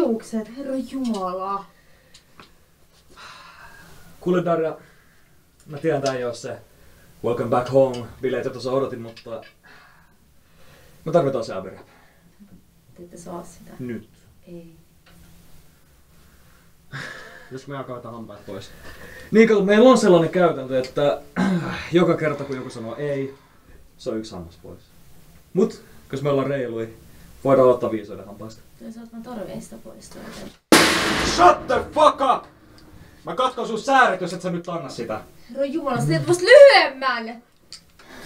hiukset, herra jumala. Kuule Darja, mä tiedän tää ei oo se welcome back home bileet, jota sä odotin, mutta mä tarvitaan se ABRAP. Te ette saa sitä. Nyt. Ei. Jos me jakaa hampaat pois. Niin kato, meillä on sellainen käytäntö, että joka kerta kun joku sanoo ei, se on yksi hammas pois. Mut, jos me ollaan reilui, voidaan ottaa viisoiden hampaista. Toisaalta mä tarveista pois tuolta. Shut the fuck up! Mä katkon sun sääret, jos et sä nyt anna sitä. Herra jumala, sä teet vasta lyhyemmän!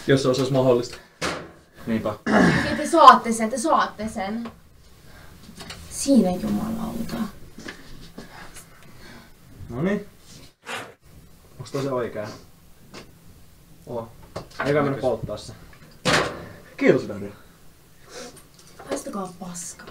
Jos se olisi mahdollista. Niinpä. Ja te saatte sen. Siinä jumalauta. Noniin. Onks toi se oikea? Oo. Eikä mennä polttaa se. Kiitos Darja. Haistakaa paska.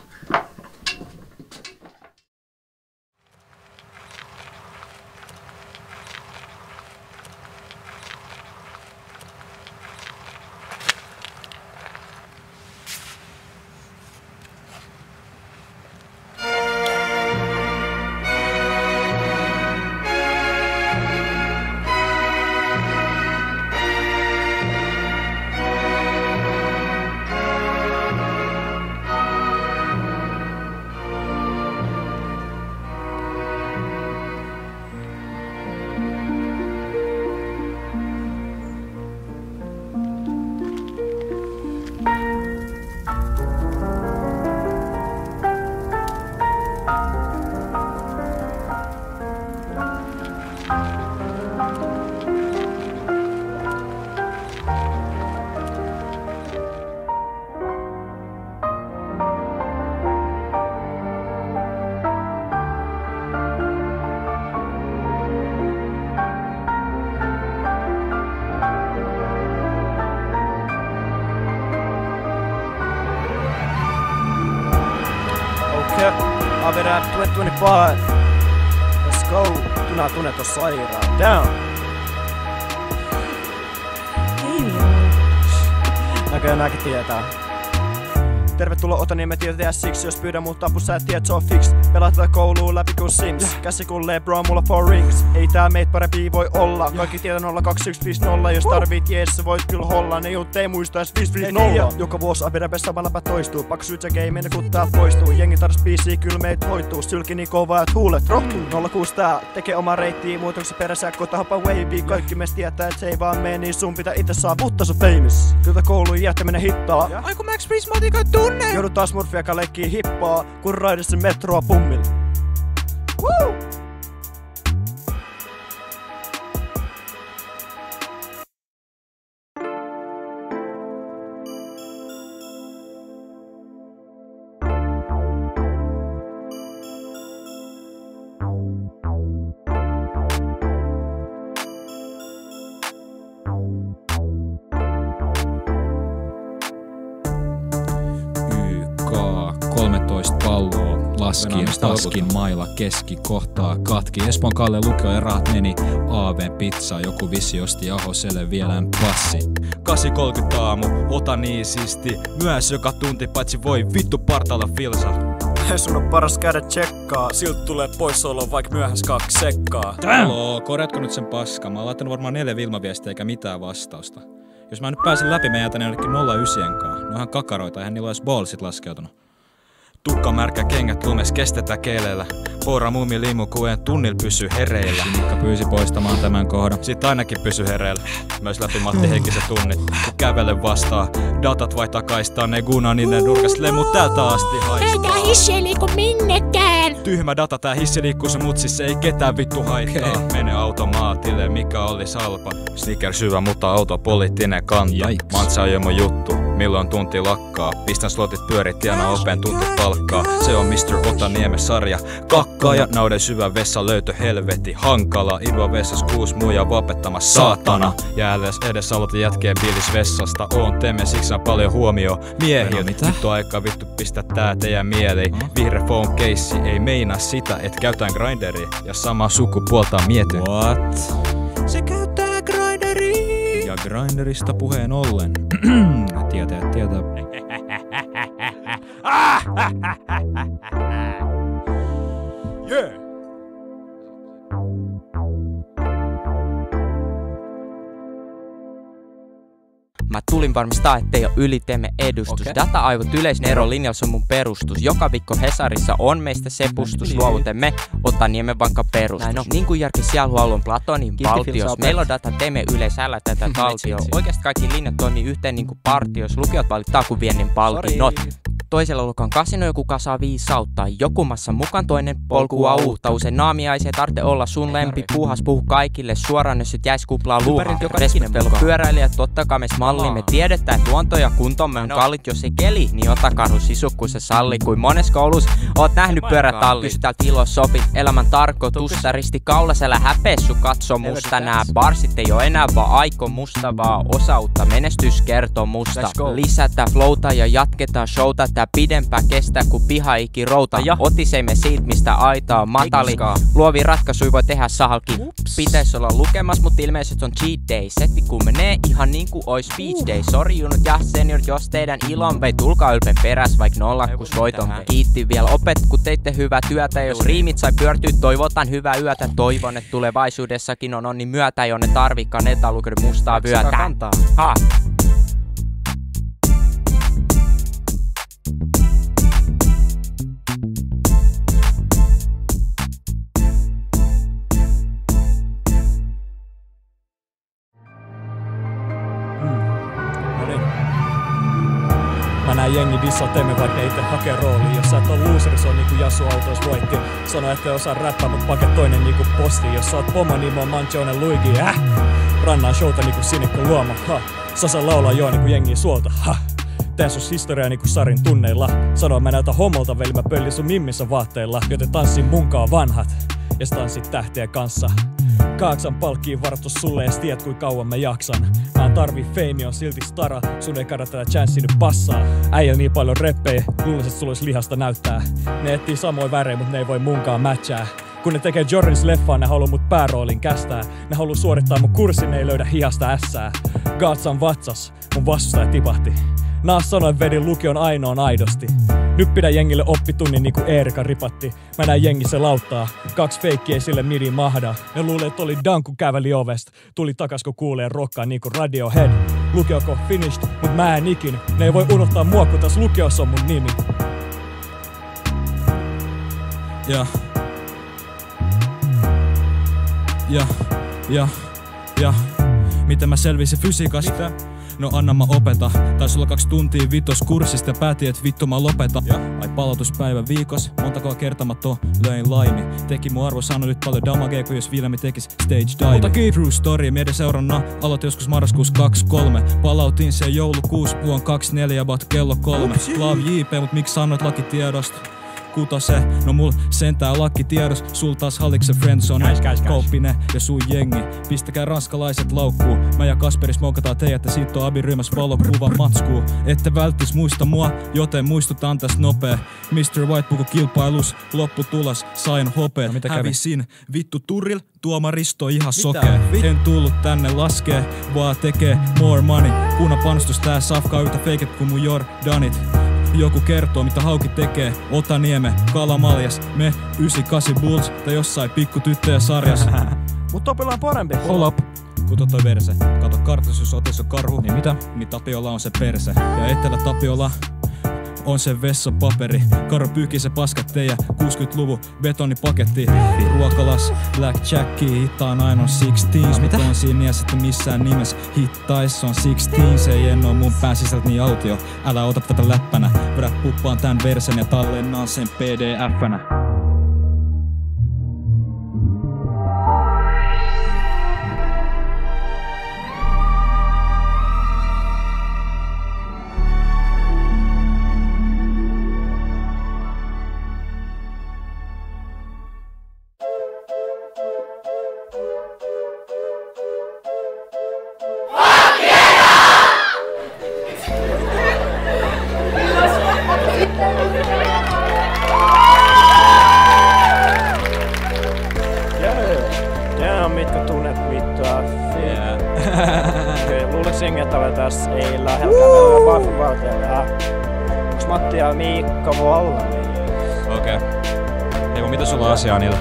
ABRAP 2025. Let's go. Tunnet on sairaan. Down. Näköjään nääkin tietää. Tervetuloa Otaniemeen tietää siksi, jos pyydän mut apu, sä et tiedät se on fix. Pelaat tätä kouluun läpi kun Sims. Käsi kun LeBron, mulla 4 rings. Ei tää meit parempi voi olla. Kaikki tietää 02150. Jos tarvit jees, sä voit kyllä holla. Ne jut ei muistais 550. Joka vuosi ABRAPissa sama läpä toistuu. Pakko syyt ja game kun tää poistuu. Jengi tarvits biisiä, kyllä meit hoituu. Sylki niin kovaa, et huulet rohtuu. 06 tää tekee oma reittiä. Muutoksen perässä kota hoppa wavy. Kaikki meistä tietää, et se ei vaan mene, niin sun pitää itse saavuttaa sun famous. Kyllä kouluun jättäminen hittaa. Aiku Max Prismatica tunne. Joudutaan smurfiakaan leikkii hippaa, kun raidessa metroa pummilla. Woo! Laskin mailla keski kohtaa katki. Espoon Kalle lukio ja rahat meni AVn pizzaa. Joku vissi osti Ahoselle vielän passi. 8.30 aamu, ota niin siisti. Myös joka tunti, paitsi voi vittu partalla filsa. Sun on paras käydä tsekkaa. Siltä tulee poissaolo vaik myöhäs 2 sekkaa. Haloo, korjatko nyt sen paskaa? Mä oon laittanut varmaan 4 Vilma-viestiä eikä mitään vastausta. Jos mä nyt pääsen läpi, mä jätän jonnekin 09kaan. No ihan kakaroita, eihän niillä ois ballsit laskeutunut. Tukka märkä kengät lumes kestetään keelellä. Poora mummi limu kuen tunnil pysy hereillä. Sinikka pyysi poistamaan tämän kohdan. Sit ainakin pysy hereillä. Myös läpi Matti Heikkisen tunnit. Kun kävele vastaa. Datat vai takaistaan. Ne guna niiden nurkas lemu täältä asti haistaa. Ei tää hissi ei liiku minnekään. Tyhmä data, tää hissi liikkuu se mutsis. Ei ketään vittu haittaa. Okay. Mene automaatille, mikä oli salpa. Sneaker syvä, mutta auto poliittinen kanta. Mantsa on jo mun juttu. Milloin tunti lakkaa. Pistän slotit pyörit, tienaa open tunti palkkaa. Se on Mr. Otaniemen sarja. Kakkaa ja nauden syvä vessa löytö helvetti hankala. Ilva vessas 6 muija vapettamassa saatana. Ja edes aloitin jätkeen biilis vessasta. Oon temme, siksi on paljon huomioon miehiltä. Vittu aikaa vittu pistä tää teidän mieliin. Vihreä phone keissi ei meinaa sitä, et käytään grinderia. Ja samaa sukupuolta miety. What? Se käyttää grinderia. Ja grinderista puheen ollen. tietää. Yeah. Mä tulin varmistaa, ettei oo ylitemme edustus. Okay. Data-aivot yleisen eron linjalla on mun perustus. Joka viikko Hesarissa on meistä sepustus. Luovutemme, ota niemen vaikka perustus. No. Niin kuin Jarkki Sielhualu on Platonin valtios. Meillä on data, teemme yleisäällä tätä taltio. Oikeasti kaikki linjat toimii yhteen niinku partios. Lukiot valittaa kun viennin palkinnot. Toisella luokan kasino joku kasaa viisautta. Joku massa mukaan toinen polkua uutta. Usein naamiaisia tarvitse olla sun lempi. Puhas puhu kaikille suoraan, jos et jäis kuplaa luuhaa. Respectpelu pyöräilijät, tottakaa meis malli. Me tiedetään, että luonto ja kuntomme on kallit. Jos ei keli, niin ota karhu sisu, kun se salli. Kuin monessa koulussa oot nähnyt pyörätalli. Kysytään filosofit, elämän tarkoitus. Risti kaulas, älä häpeessu, katso musta. Nää barsit ei oo enää vaan aikomusta, vaan osautta menestyskertomusta. Lisätä flowta ja jatketaan showta. Tää pidempää kestää ku pihaiki routa. Otiseimme siitä mistä aita on matali. Luovi ratkaisui voi tehdä sahalki. Pitäis olla lukemas mut ilmeisesti on cheat day. Setti ku menee ihan niinku ois speech day. Sori junut ja senior jos teidän ilon vei. Tulkaa ylpen peräs vaik nollakus voiton. Kiitti vielä opet ku teitte hyvää työtä. Jos riimit sai pyörtyy toivotan hyvää yötä. Toivon et tulevaisuudessakin on onni myötä. Jonne tarvikaan etalukeri mustaa vyötä. Mä näin jengi dissaa teemme vaikka ne itse hakee rooliin. Jos sä et oo looseri, se on niinku Jasu autois voitti. Sano ettei osaa räppää, mut paket toinen niinku posti. Jos sä oot pomo, niin mä oon Manchone Luigi. Rannaan showta niinku Sinikko Luoma. Sasa laulaa joo niinku jengi suolta. Tee sus historiaa niinku Sarin tunneilla. Sano mä näytän homolta veli, mä pöllin sun mimmissä vaatteilla. Joten tanssin munkaan vanhat ja tanssit tähtien kanssa. 8 palkkiin varattu sulle ja tiedät kui kauan mä jaksan. Mä en tarvii feimi, on silti stara. Sun ei kannata tätä chanssia nyt passaa. Äijäl niin paljon reppejä, luulisit sulla ois lihasta näyttää. Ne etsii samoin värejä, mut ne ei voi munkaan matchaa. Kun ne tekee Jorrins leffaa, ne haluu mut pääroolin kästää. Ne haluu suorittaa mun kurssin, ne ei löydä hihasta ässää. Gods on vatsas, mun vastustaja tipahti. Naas sanoin vedin lukion ainoan aidosti. Nyt pidä jengille oppitunnin niinku Eerika ripatti. Mä näin jengi se lauttaa. 2 feikkiä ei sille midi mahda. Ne luulee et oli down kun käveli ovesta. Tuli takas kun kuulee rokkaa niinku Radiohead. Lukioko finished, mut mä en ikin. Ne ei voi unohtaa mua kun tässä lukiossa on mun nimi. Miten mä selvisin fysiikasta? No anna mä opeta. Taisi olla 2 tuntia vitoskurssista ja päätin et vittu mä lopeta. Ai palautuspäivä viikos, montako kertaa mä löin laimi. Teki mun arvosana nyt paljon damagea, kun jos Vilmi tekis stage dive. Mutta true story, mieden seurana aloitin joskus marraskuus 23. Palautin sen joulukuus vuonna 24 about kello 3. Klav JP, mut miksi sanoit lakitiedosta? Kutose, no mul sentää lakki tiedos. Sul taas halikse friendzone. Kauppine ja sun jengi. Pistäkää ranskalaiset laukkuu. Mä ja Kasperi smokataan teidät ja siitä on Abi-ryhmäs valokuva matskuu. Ette välttis muista mua, joten muistutaan tästä nopee. Mr. White puku kilpailus, lopputulos, sain hopee. No, hävisin vittu turil, tuomaristo ihan sokee. En tullut tänne laskee, vaan tekee more money. Kunnan panostus tää safkaa yhtä fake kuin mun Jordanit. Joku kertoo mitä hauki tekee, Otanieme, Kalamaljas, me 98 Bulls tai jossain pikku tyttöjä sarjas. Mut Topilla on parempi. Hold up. Kuto toi verse. Kato kartas jos otis on karhu. Niin mitä? Niin Tapiola on se perse. Ja Etelä Tapiola on se vessapaperi. Karo pyyhkii se paskat teijä 60-luvun betonipaketti. Ruokalas, blackjacki, hittaan aina on 16. Mitä? On siinä niäs, että missään nimessä hittais on 16. Se ei en oo mun pään sisältä niin autio. Älä ota tätä läppänä. Vedät puppaan tän versen ja tallennaan sen pdf-nä. Ei lähellä Buffy-valtialle. Onks Matti ja Miikka Vollami? Okei. Hei, mitä sulla on asiaa niillä?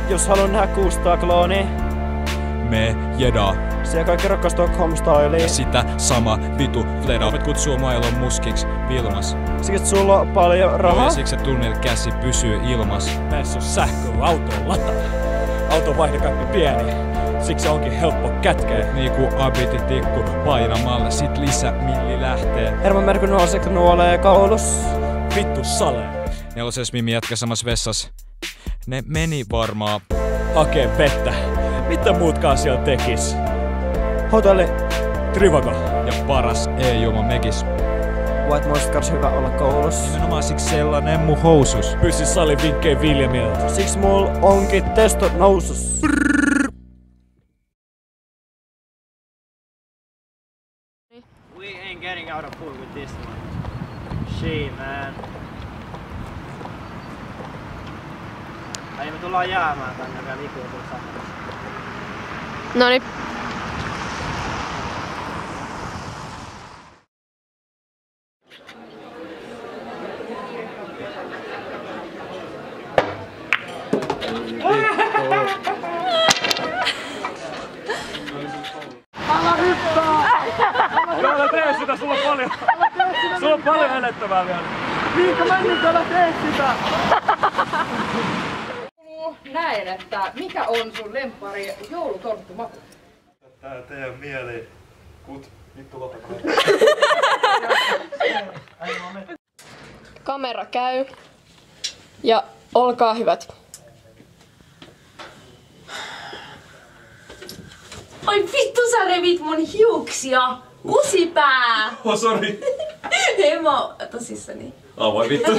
Jos haluan nähdä 600 kloonia, Me jeda. siellä kaikki rakkaa Stockholm Styliin. Ja sitä sama vitu fleda. Voit kutsua Mailon muskiksi Vilmas. Siksi sulla on paljon rahaa. Siksi se tunnel käsi pysyy ilmas. Näissä on sähköauton lataa. Auton vaihdokappi pieni, siksi onkin helppo kätkeä. Niinku abititikku painamalle, sit lisämilli lähtee. Herman Merkky nuoseksi nuolee kaulus. Vittu salee. Neloses Mimi jätkä samassa vessas. Ne meni varmaan. Hakee vettä. Mitä muutkaan siellä tekis? Hotelli. Trivago. Ja paras ei-juma mekis. White Monsters hyvä olla koulussa. Nimenomaan siksi sellainen mun housus. Pysy salin vinkkei Viljamilta. Siksi mul onkin testot nousus. We ain't getting out of pool with this one. Shit, man. Ai me tullaan jäämään tänne vielä ikuisesti samassa. Noniin. Älä tee sitä, sulla on paljon elettävää vielä. Miinkä männyt, älä tee sitä! Näin, että mikä on sun lemppari joulutorttumaku? Tää teidän mieli. Vittu lopetaan. Kamera käy. Ja olkaa hyvät. Oi vittu sä revit mun hiuksia! Kusipää! Oh, sori. Hei mä oon tosissani. Voi vittu.